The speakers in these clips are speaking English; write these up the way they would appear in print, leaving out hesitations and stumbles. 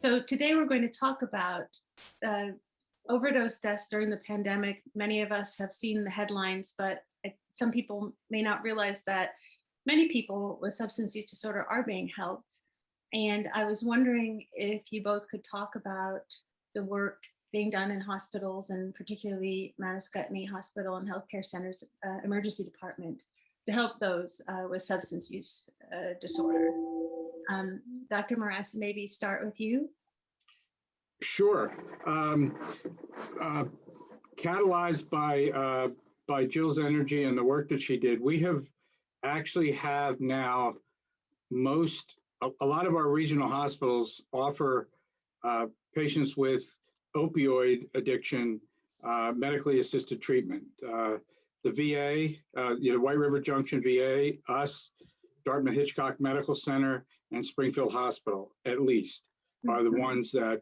So today we're going to talk about overdose deaths during the pandemic. Many of us have seen the headlines, but some people may not realize that many people with substance use disorder are being helped. And I was wondering if you both could talk about the work being done in hospitals, and particularly Manascutney Hospital and Healthcare Center's emergency department to help those with substance use disorder. Dr. Marassa, maybe start with you. Sure. Catalyzed by Jill's energy and the work that she did, we have now a lot of our regional hospitals offer patients with opioid addiction medically assisted treatment. The VA, White River Junction VA, us, Dartmouth Hitchcock Medical Center, and Springfield Hospital, at least, are the ones that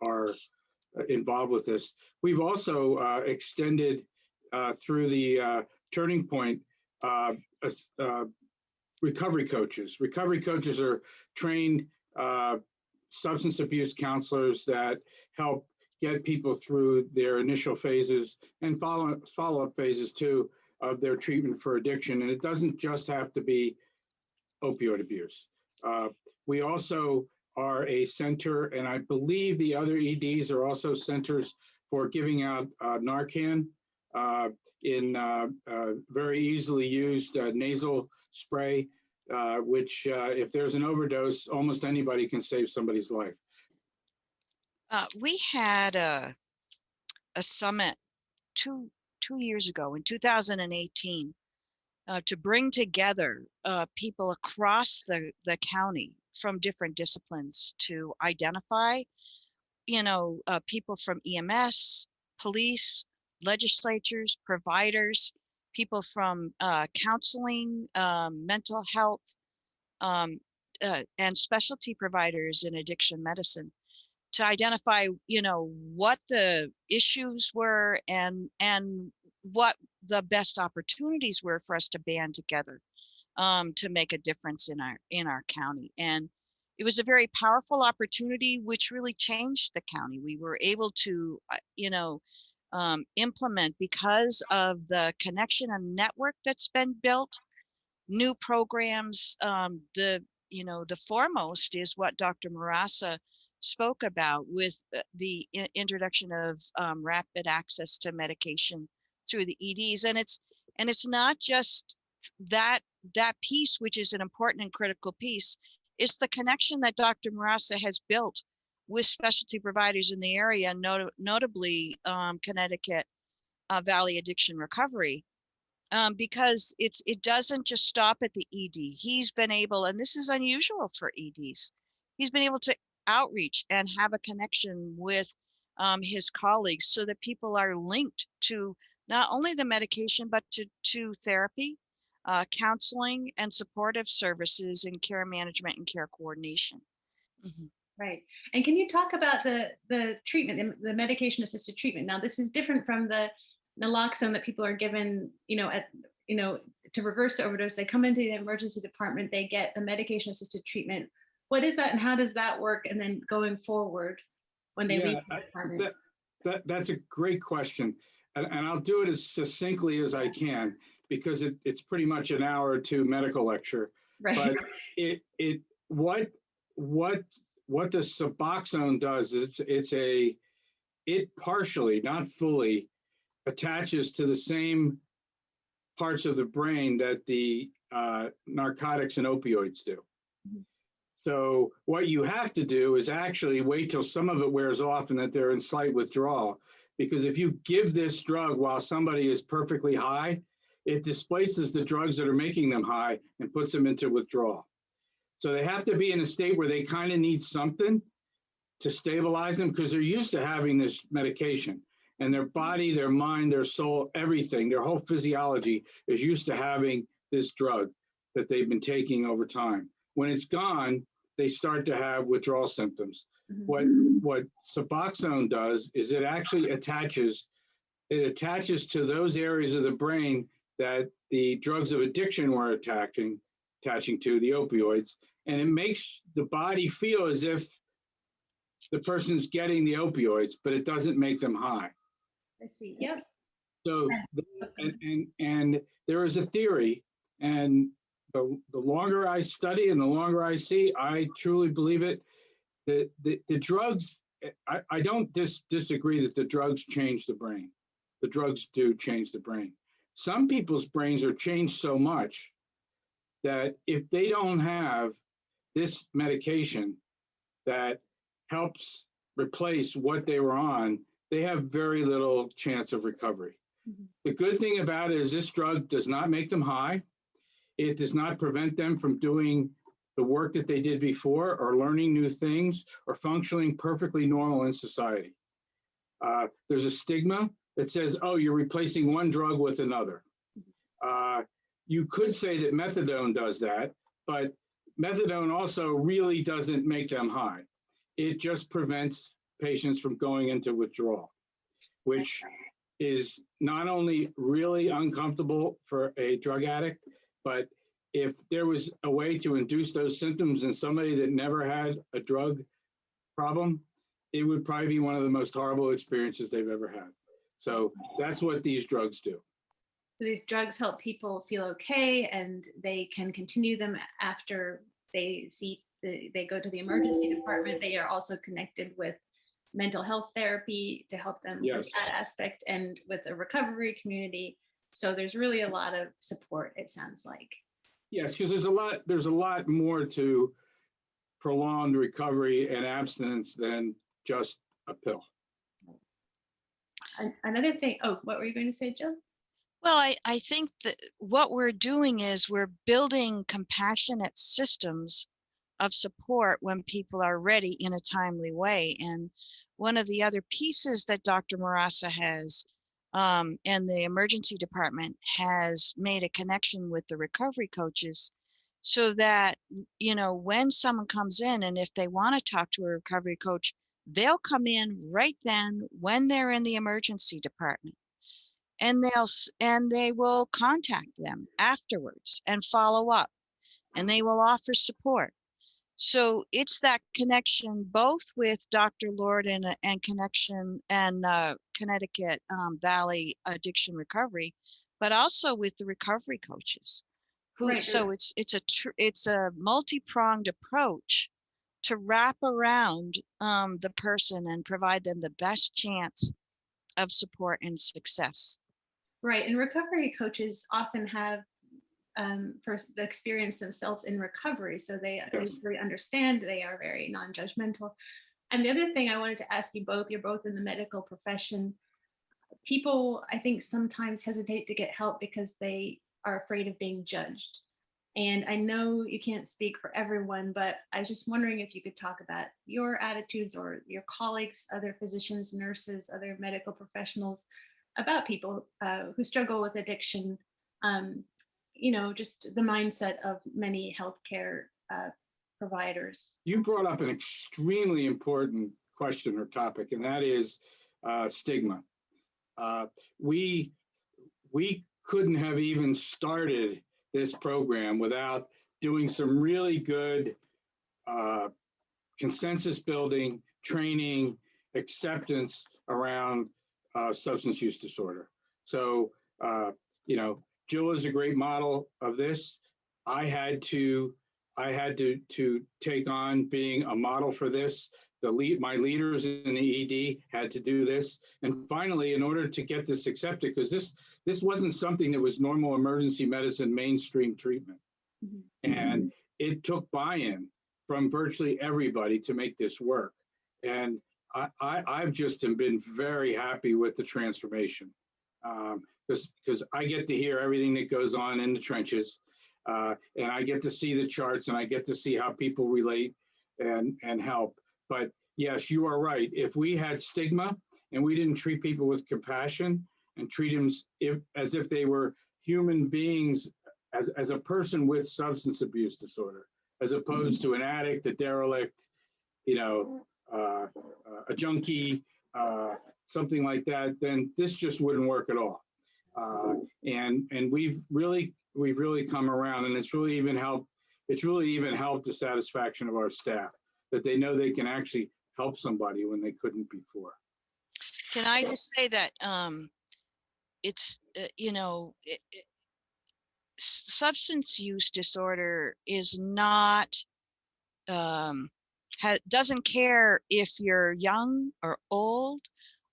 are involved with this. We've also extended through the Turning Point recovery coaches. Recovery coaches are trained substance abuse counselors that help get people through their initial phases and follow-up phases too of their treatment for addiction. And it doesn't just have to be opioid abuse. We also are a center, and I believe the other EDs are also centers for giving out Narcan in very easily used nasal spray, which if there's an overdose, almost anybody can save somebody's life. We had a summit two years ago in 2018 to bring together people across the county from different disciplines to identify, people from EMS, police, legislatures, providers, people from counseling, mental health, and specialty providers in addiction medicine to identify, what the issues were and what the best opportunities were for us to band together to make a difference in our county. And it was a very powerful opportunity, which really changed the county. We were able to, implement, because of the connection and network that's been built, new programs. The foremost is what Dr. Marassa spoke about with the introduction of rapid access to medication through the EDs. And it's not just that piece, which is an important and critical piece. It's the connection that Dr. Marassa has built with specialty providers in the area, notably Connecticut Valley Addiction Recovery, because it doesn't just stop at the ED. He's been able, and this is unusual for EDs, he's been able to outreach and have a connection with his colleagues so that people are linked to not only the medication, but to therapy, counseling, and supportive services in care management and care coordination. Mm-hmm. Right. And can you talk about the treatment, the medication assisted treatment? Now, this is different from the naloxone that people are given, to reverse overdose. They come into the emergency department, they get the medication assisted treatment. What is that and how does that work? And then going forward when they leave the department? That's a great question. And I'll do it as succinctly as I can, because it's pretty much an hour or two medical lecture. Right. But what the Suboxone does is it partially, not fully, attaches to the same parts of the brain that the narcotics and opioids do. Mm-hmm. So what you have to do is actually wait till some of it wears off and that they're in slight withdrawal. Because if you give this drug while somebody is perfectly high, it displaces the drugs that are making them high and puts them into withdrawal. So they have to be in a state where they kind of need something to stabilize them, because they're used to having this medication. And their body, their mind, their soul, everything, their whole physiology is used to having this drug that they've been taking over time. When it's gone, they start to have withdrawal symptoms. Mm-hmm. What Suboxone does is it actually attaches to those areas of the brain that the drugs of addiction were attaching to, the opioids, and it makes the body feel as if the person's getting the opioids, but it doesn't make them high. I see. Yep. So, and there is a theory, and the longer I study and the longer I see, I truly believe it, that the drugs, I don't disagree that the drugs change the brain. The drugs do change the brain. Some people's brains are changed so much that if they don't have this medication that helps replace what they were on, they have very little chance of recovery. Mm-hmm. The good thing about it is this drug does not make them high. It does not prevent them from doing the work that they did before or learning new things or functioning perfectly normal in society. There's a stigma that says, oh, you're replacing one drug with another. You could say that methadone does that, but methadone also really doesn't make them high. It just prevents patients from going into withdrawal, which is not only really uncomfortable for a drug addict, but if there was a way to induce those symptoms in somebody that never had a drug problem, it would probably be one of the most horrible experiences they've ever had. So that's what these drugs do. So these drugs help people feel okay, and they can continue them after they go to the emergency department. They are also connected with mental health therapy to help them with that aspect, and with a recovery community. So there's really a lot of support, it sounds like. Yes, because there's a lot more to prolonged recovery and abstinence than just a pill. Another thing, what were you going to say, Jill? Well, I think that what we're doing is we're building compassionate systems of support when people are ready in a timely way. And one of the other pieces that Dr. Marassa has and the emergency department has made a connection with the recovery coaches, so that, you know, when someone comes in and if they want to talk to a recovery coach, they'll come in right then when they're in the emergency department. And they will contact them afterwards and follow up, and they will offer support. So it's that connection both with Dr. Lord and connection and Connecticut Valley Addiction Recovery, but also with the recovery coaches. So it's a multi-pronged approach to wrap around the person and provide them the best chance of support and success. Right, and recovery coaches often have first experience themselves in recovery, so they really understand. They are very non-judgmental. And the other thing I wanted to ask you both, you're both in the medical profession. People, I think, sometimes hesitate to get help because they are afraid of being judged. And I know you can't speak for everyone, but I was just wondering if you could talk about your attitudes or your colleagues, other physicians, nurses, other medical professionals, about people who struggle with addiction, just the mindset of many healthcare providers. You brought up an extremely important question or topic, and that is stigma. We couldn't have even started this program without doing some really good consensus building, training, acceptance around substance use disorder. So, Jill is a great model of this. I had to take on being a model for this. My leaders in the ED had to do this. And finally, in order to get this accepted, because this wasn't something that was normal emergency medicine mainstream treatment. Mm-hmm. And it took buy-in from virtually everybody to make this work. And I've just been very happy with the transformation, because I get to hear everything that goes on in the trenches, and I get to see the charts, and I get to see how people relate and help. But yes, you are right. If we had stigma and we didn't treat people with compassion and treat them as if they were human beings, as a person with substance abuse disorder, as opposed to an addict, a derelict, a junkie, something like that, then this just wouldn't work at all. And we've really come around, and it's really even helped it's really even helped the satisfaction of our staff, that they know they can actually help somebody when they couldn't before. Can I just say that it's substance use disorder is not doesn't care if you're young or old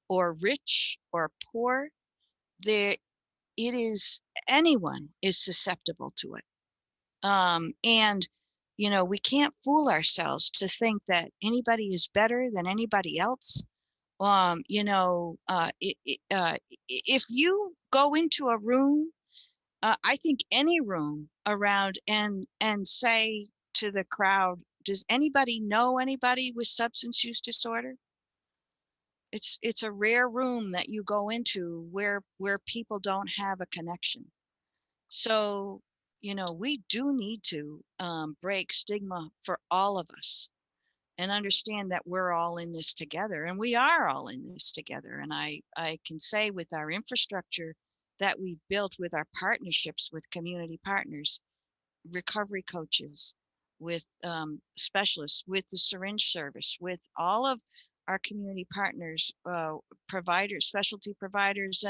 or rich or poor. It is, anyone is susceptible to it. And we can't fool ourselves to think that anybody is better than anybody else. If you go into a room, I think any room around, and say to the crowd, does anybody know anybody with substance use disorder? It's a rare room that you go into where people don't have a connection. So, we do need to break stigma for all of us and understand that we're all in this together, and we are all in this together. And I can say, with our infrastructure that we've built, with our partnerships with community partners, recovery coaches, with specialists, with the syringe service, with all of our community partners, providers, specialty providers,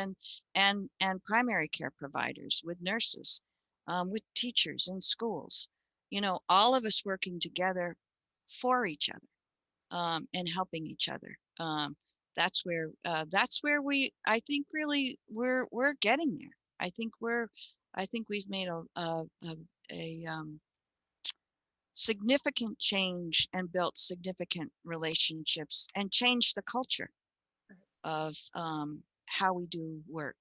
and primary care providers, with nurses, with teachers in schools, all of us working together for each other, and helping each other. That's where I think really we're getting there. I think we've made a significant change and built significant relationships and changed the culture of how we do work.